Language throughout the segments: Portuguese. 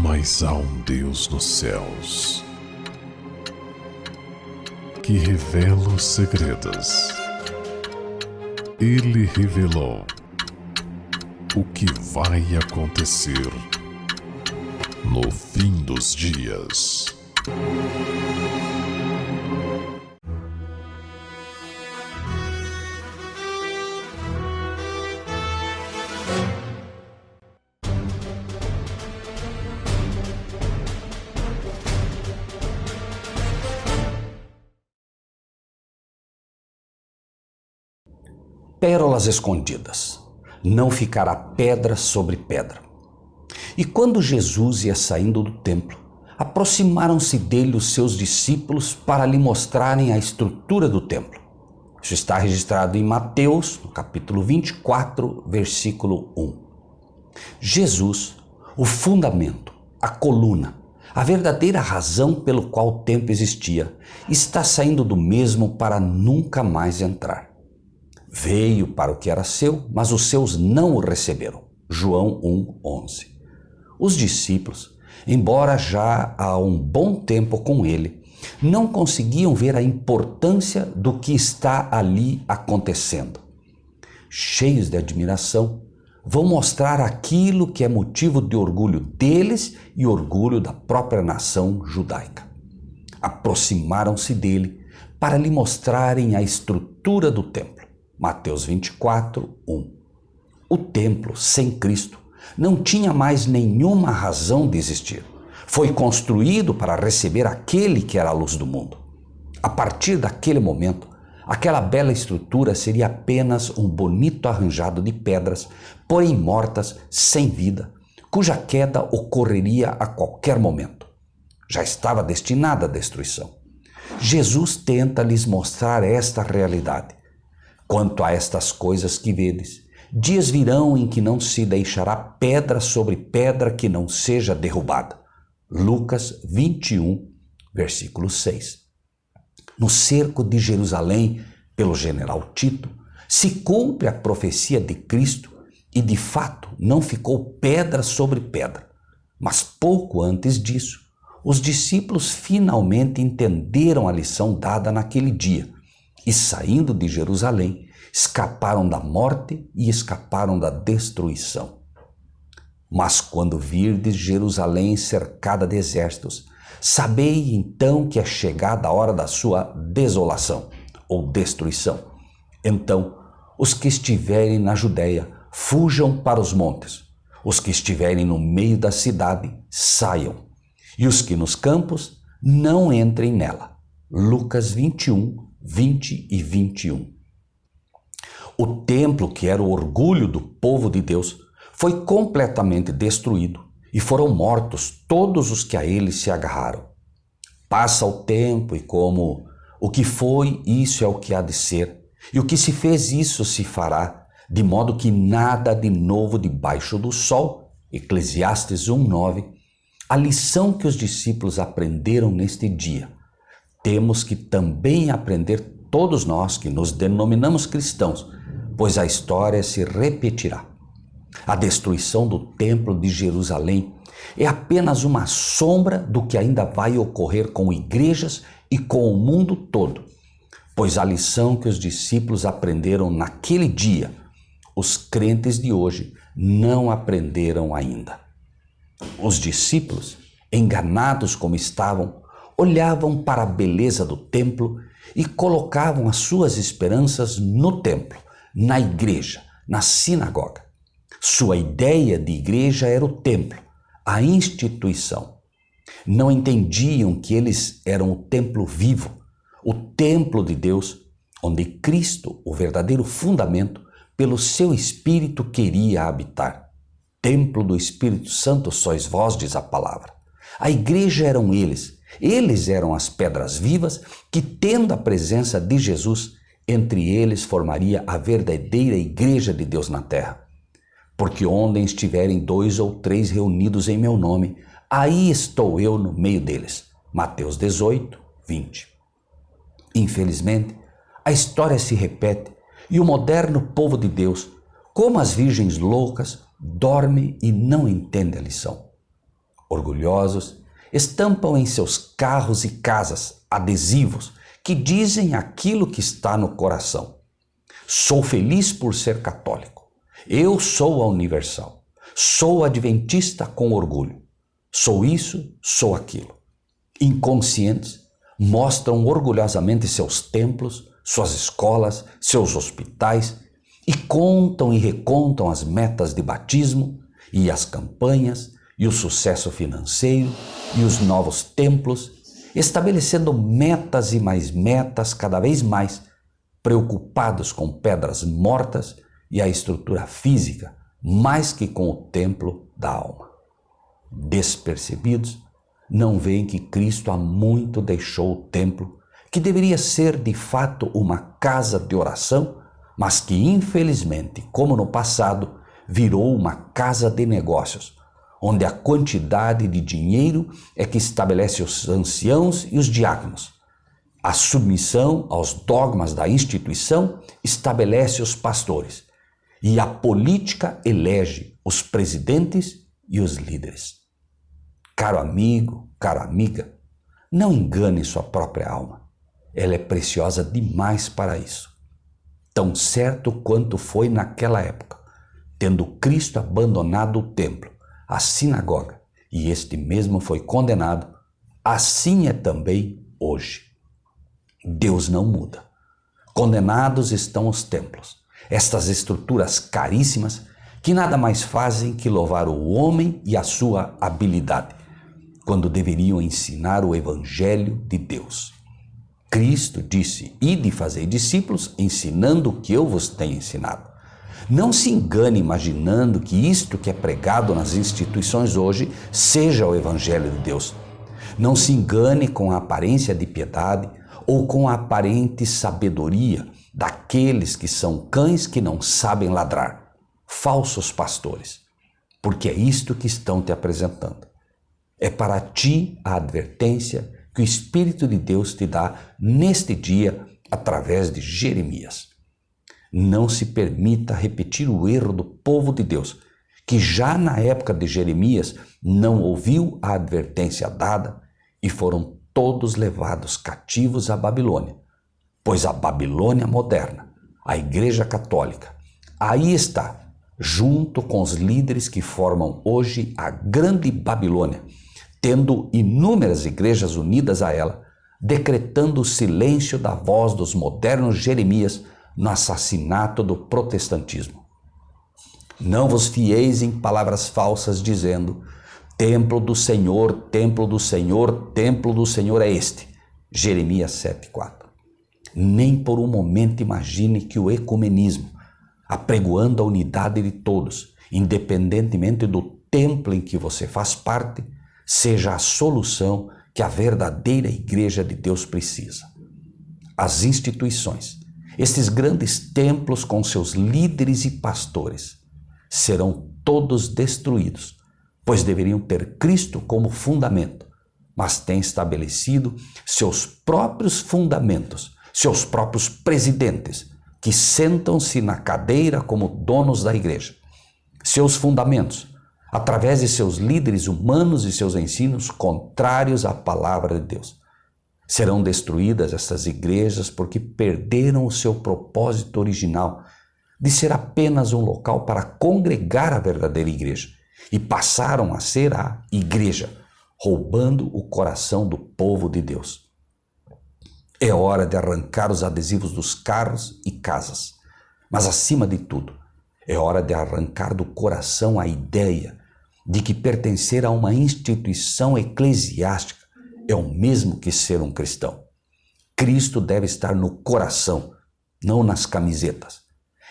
Mas há um Deus nos céus que revela os segredos. Ele revelou o que vai acontecer no fim dos dias. Pérolas escondidas. Não ficará pedra sobre pedra. E quando Jesus ia saindo do templo, aproximaram-se dele os seus discípulos para lhe mostrarem a estrutura do templo. Isso está registrado em Mateus, no capítulo 24, versículo 1. Jesus, o fundamento, a coluna, a verdadeira razão pelo qual o templo existia, está saindo do mesmo para nunca mais entrar. Veio para o que era seu, mas os seus não o receberam. João 1:11. Os discípulos, embora já há um bom tempo com ele, não conseguiam ver a importância do que está ali acontecendo. Cheios de admiração, vão mostrar aquilo que é motivo de orgulho deles e orgulho da própria nação judaica. Aproximaram-se dele para lhe mostrarem a estrutura do templo. Mateus 24, 1. O templo, sem Cristo, não tinha mais nenhuma razão de existir. Foi construído para receber aquele que era a luz do mundo. A partir daquele momento, aquela bela estrutura seria apenas um bonito arranjado de pedras, porém mortas, sem vida, cuja queda ocorreria a qualquer momento. Já estava destinada à destruição. Jesus tenta lhes mostrar esta realidade. Quanto a estas coisas que vedes, dias virão em que não se deixará pedra sobre pedra que não seja derrubada. Lucas 21, versículo 6. No cerco de Jerusalém, pelo general Tito, se cumpre a profecia de Cristo e, de fato, não ficou pedra sobre pedra. Mas pouco antes disso, os discípulos finalmente entenderam a lição dada naquele dia e, saindo de Jerusalém, escaparam da morte e escaparam da destruição. Mas quando virdes Jerusalém cercada de exércitos, sabei então que é chegada a hora da sua desolação ou destruição. Então, os que estiverem na Judéia, fujam para os montes. Os que estiverem no meio da cidade, saiam. E os que nos campos, não entrem nela. Lucas 21, 20 e 21. O templo, que era o orgulho do povo de Deus, foi completamente destruído e foram mortos todos os que a ele se agarraram. Passa o tempo e como o que foi, isso é o que há de ser, e o que se fez, isso se fará, de modo que nada de novo debaixo do sol. Eclesiastes 1:9. A lição que os discípulos aprenderam neste dia, temos que também aprender todos nós que nos denominamos cristãos, pois a história se repetirá. A destruição do templo de Jerusalém é apenas uma sombra do que ainda vai ocorrer com igrejas e com o mundo todo, pois a lição que os discípulos aprenderam naquele dia, os crentes de hoje não aprenderam ainda. Os discípulos, enganados como estavam, olhavam para a beleza do templo e colocavam as suas esperanças no templo, na igreja, na sinagoga. Sua ideia de igreja era o templo, a instituição. Não entendiam que eles eram o templo vivo, o templo de Deus, onde Cristo, o verdadeiro fundamento, pelo seu Espírito queria habitar. Templo do Espírito Santo sois vós, diz a palavra. A igreja eram eles eram as pedras vivas que, tendo a presença de Jesus, entre eles formaria a verdadeira igreja de Deus na terra. Porque onde estiverem 2 ou 3 reunidos em meu nome, aí estou eu no meio deles. Mateus 18, 20. Infelizmente, a história se repete e o moderno povo de Deus, como as virgens loucas, dorme e não entende a lição. orgulhosos, estampam em seus carros e casas adesivos que dizem aquilo que está no coração. Sou feliz por ser católico. Eu sou a universal. Sou adventista com orgulho. Sou isso, sou aquilo. Inconscientes, mostram orgulhosamente seus templos, suas escolas, seus hospitais e contam e recontam as metas de batismo e as campanhas e o sucesso financeiro e os novos templos, estabelecendo metas e mais metas cada vez mais, preocupados com pedras mortas e a estrutura física, mais que com o templo da alma. Despercebidos, não veem que Cristo há muito deixou o templo, que deveria ser de fato uma casa de oração, mas que infelizmente, como no passado, virou uma casa de negócios, onde a quantidade de dinheiro é que estabelece os anciãos e os diáconos. A submissão aos dogmas da instituição estabelece os pastores, e a política elege os presidentes e os líderes. Caro amigo, cara amiga, não engane sua própria alma. Ela é preciosa demais para isso. Tão certo quanto foi naquela época, tendo Cristo abandonado o templo, a sinagoga, e este mesmo foi condenado, assim é também hoje. Deus não muda. Condenados estão os templos, estas estruturas caríssimas que nada mais fazem que louvar o homem e a sua habilidade, quando deveriam ensinar o Evangelho de Deus. Cristo disse: ide fazer discípulos, ensinando o que eu vos tenho ensinado. Não se engane imaginando que isto que é pregado nas instituições hoje seja o Evangelho de Deus. Não se engane com a aparência de piedade ou com a aparente sabedoria daqueles que são cães que não sabem ladrar, falsos pastores, porque é isto que estão te apresentando. É para ti a advertência que o Espírito de Deus te dá neste dia através de Jeremias. Não se permita repetir o erro do povo de Deus, que já na época de Jeremias não ouviu a advertência dada e foram todos levados cativos à Babilônia. Pois a Babilônia moderna, a Igreja Católica, aí está, junto com os líderes que formam hoje a Grande Babilônia, tendo inúmeras igrejas unidas a ela, decretando o silêncio da voz dos modernos Jeremias no assassinato do protestantismo. Não vos fieis em palavras falsas dizendo: templo do Senhor, templo do Senhor, templo do Senhor é este. Jeremias 7,4. Nem por um momento imagine que o ecumenismo, apregoando a unidade de todos, independentemente do templo em que você faz parte, seja a solução que a verdadeira Igreja de Deus precisa. As instituições, estes grandes templos com seus líderes e pastores, serão todos destruídos, pois deveriam ter Cristo como fundamento, mas têm estabelecido seus próprios fundamentos, seus próprios presidentes, que sentam-se na cadeira como donos da igreja. Seus fundamentos, através de seus líderes humanos e seus ensinos contrários à palavra de Deus. Serão destruídas essas igrejas porque perderam o seu propósito original de ser apenas um local para congregar a verdadeira igreja e passaram a ser a igreja, roubando o coração do povo de Deus. É hora de arrancar os adesivos dos carros e casas, mas acima de tudo, é hora de arrancar do coração a ideia de que pertencer a uma instituição eclesiástica é o mesmo que ser um cristão. Cristo deve estar no coração, não nas camisetas.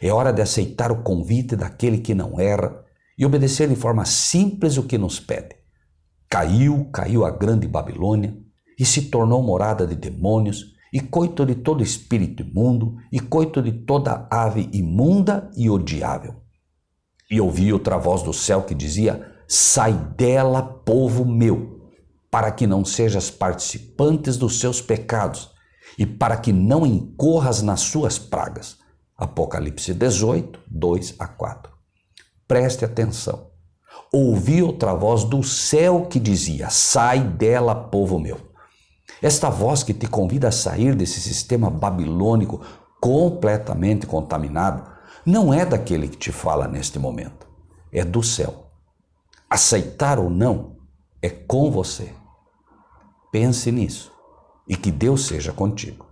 É hora de aceitar o convite daquele que não erra e obedecer de forma simples o que nos pede. Caiu a grande Babilônia e se tornou morada de demônios e coito de todo espírito imundo e coito de toda ave imunda e odiável. E ouvi outra voz do céu que dizia: sai dela, povo meu, para que não sejas participantes dos seus pecados e para que não incorras nas suas pragas. Apocalipse 18, 2 a 4. Preste atenção. ouvi outra voz do céu que dizia: sai dela, povo meu. Esta voz que te convida a sair desse sistema babilônico completamente contaminado não é daquele que te fala neste momento, é do céu. Aceitar ou não é com você. Pense nisso e que Deus seja contigo.